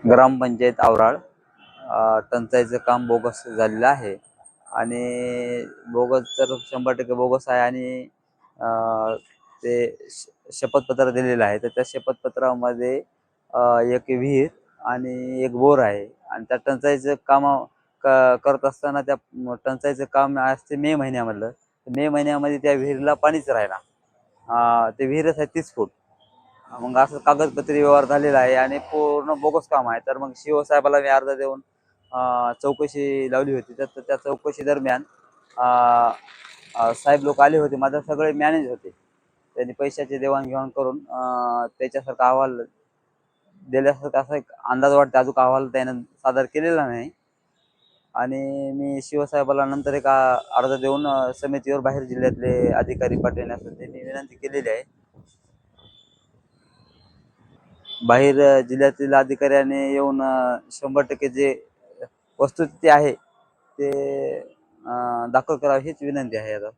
ग्रामपंचायत आवराळ टंचाईचं काम बोगस झालेलं आहे आणि बोगस तर 100% बोगस आहे आणि ते शपथपत्र दिलेलं आहे. तर त्या शपथपत्रामध्ये एक विहीर आणि एक बोर आहे आणि त्या टंचाईचं काम करत असताना त्या टंचाईचं काम असते मे महिन्यामधलं. मे महिन्यामध्ये त्या विहिरीला पाणीच राहिना. ते विहीरच आहे 30 फूट. मग असं कागदपत्री व्यवहार झालेला आहे आणि पूर्ण बोगस काम आहे. तर मग साहेबाला मी अर्ज देऊन चौकशी लावली होती. तर त्या चौकशी दरम्यान साहेब लोक आले होते. माझे सगळे मॅनेज होते. त्यांनी पैशाची देवाणघेवाण करून त्याच्यासारखा अहवाल दिल्यासारखा असा एक अंदाज वाटते. अजून अहवाल त्यानं सादर केलेला नाही आणि मी शिवसाहेबाला नंतर एक अर्ज देऊन समितीवर बाहेर जिल्ह्यातले अधिकारी पाठवण्यासाठी मी विनंती केलेली आहे. बाहेर जिल्ह्यातील अधिकाऱ्याने येऊन 100% जे वस्तुस्थिती आहे ते दाखल करावी हीच विनंती आहे आता.